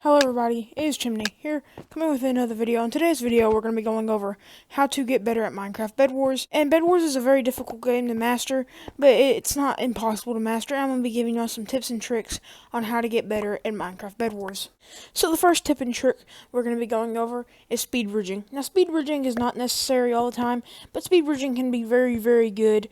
Hello everybody, it is Chimney here, coming with another video. In today's video, we're going to be going over how to get better at Minecraft Bedwars. And Bedwars is a very difficult game to master, but it's not impossible to master. I'm going to be giving y'all some tips and tricks on how to get better at Minecraft Bedwars. So the first tip and trick we're going to be going over is speed bridging. Now speed bridging is not necessary all the time, but speed bridging can be very, very good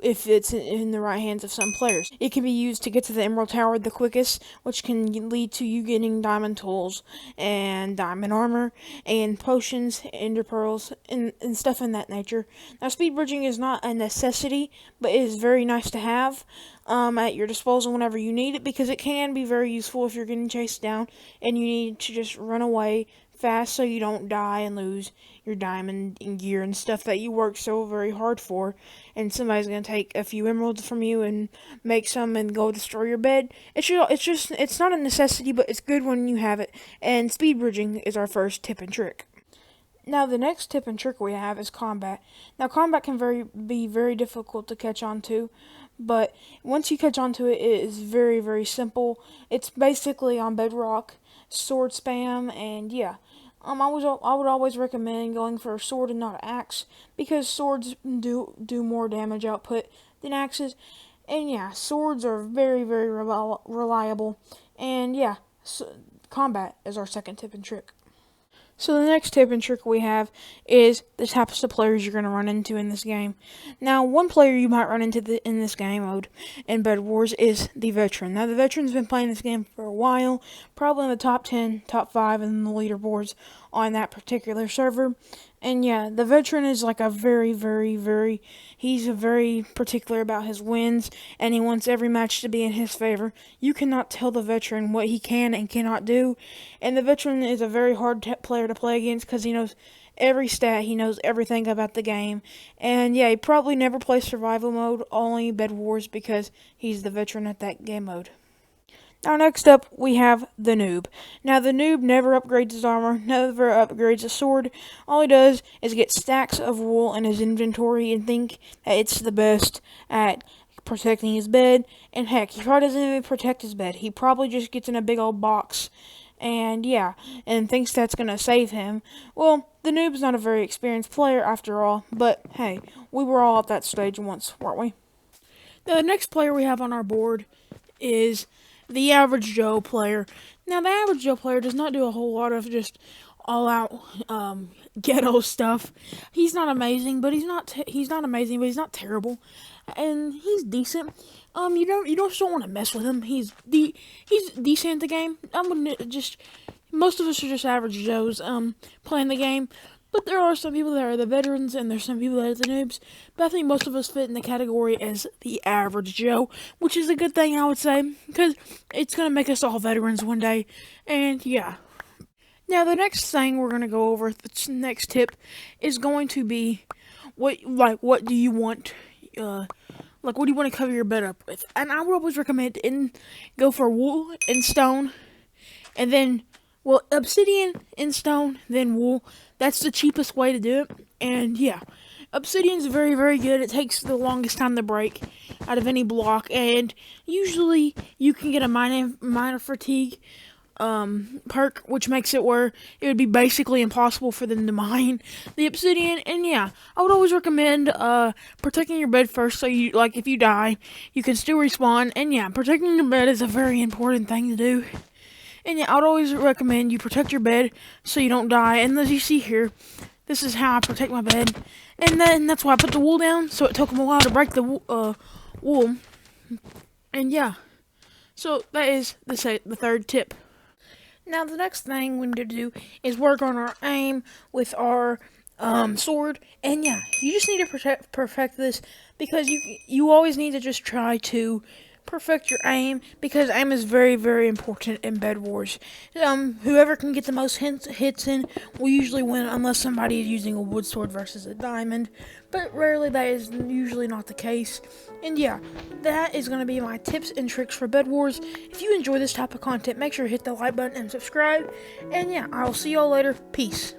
if it's in the right hands of some players. It can be used to get to the Emerald Tower the quickest, which can lead to you getting diamond tools and diamond armor and potions, ender pearls, and stuff in that nature. Now speed bridging is not a necessity, but it is very nice to have at your disposal whenever you need it, because it can be very useful if you're getting chased down and you need to just run away fast so you don't die and lose your diamond and gear and stuff that you worked so very hard for, and somebody's gonna take a few emeralds from you and make some and go destroy your bed. It's not a necessity, but it's good when you have it. And speed bridging is our first tip and trick. Now the next tip and trick we have is combat. Now combat can be very difficult to catch on to, but once you catch on to it, it is very, very simple. It's basically on Bedrock, sword spam, and yeah. I would always recommend going for a sword and not an axe, because swords do more damage output than axes. And yeah, swords are very, very reliable. And yeah, so combat is our second tip and trick. So the next tip and trick we have is the types of players you're going to run into in this game. Now, one player you might run into in this game mode in Bed Wars is the veteran. Now, the veteran's been playing this game for a while, probably in the top 10, top 5 in the leaderboards on that particular server. And yeah, the veteran is like a he's very particular about his wins, and he wants every match to be in his favor. You cannot tell the veteran what he can and cannot do, and the veteran is a very hard player to play against because he knows every stat, he knows everything about the game. And yeah, he probably never plays survival mode, only Bed Wars, because he's the veteran at that game mode. Now next up, we have the noob. Now the noob never upgrades his armor, never upgrades his sword. All he does is get stacks of wool in his inventory and think that it's the best at protecting his bed. And heck, he probably doesn't even protect his bed. He probably just gets in a big old box and yeah, and thinks that's gonna save him. Well, the noob's not a very experienced player after all, but hey, we were all at that stage once, weren't we? Now the next player we have on our board is the average Joe player. Now, the average Joe player does not do a whole lot of just all-out ghetto stuff. He's not amazing, but he's not amazing, but he's not terrible, and he's decent. You don't want to mess with him. He's decent at the game. Most of us are just average Joes playing the game. But there are some people that are the veterans, and there's some people that are the noobs. But I think most of us fit in the category as the average Joe, which is a good thing, I would say, because it's going to make us all veterans one day. And yeah. Now, the next thing we're going to go over, the next tip, is going to be what do you want, what do you want to cover your bed up with? And I would always recommend go for wool and stone, and then, well, obsidian and stone, then wool. That's the cheapest way to do it. And yeah, obsidian's very, very good. It takes the longest time to break out of any block, and usually you can get a minor fatigue perk, which makes it where it would be basically impossible for them to mine the obsidian. And yeah, I would always recommend protecting your bed first, so you, like, if you die, you can still respawn. And yeah, protecting your bed is a very important thing to do. And yeah, I'd always recommend you protect your bed so you don't die. And as you see here, this is how I protect my bed. And then that's why I put the wool down, so it took them a while to break the wool. And yeah, so that is the third tip. Now the next thing we need to do is work on our aim with our sword. And yeah, you just need to perfect this, because you always need to just try to perfect your aim, because aim is very, very important in Bed Wars. Whoever can get the most hits in will usually win, unless somebody is using a wood sword versus a diamond, but rarely that is usually not the case. And yeah, that is going to be my tips and tricks for Bed Wars. If you enjoy this type of content, make sure to hit the like button and subscribe, and yeah, I will see y'all later. Peace.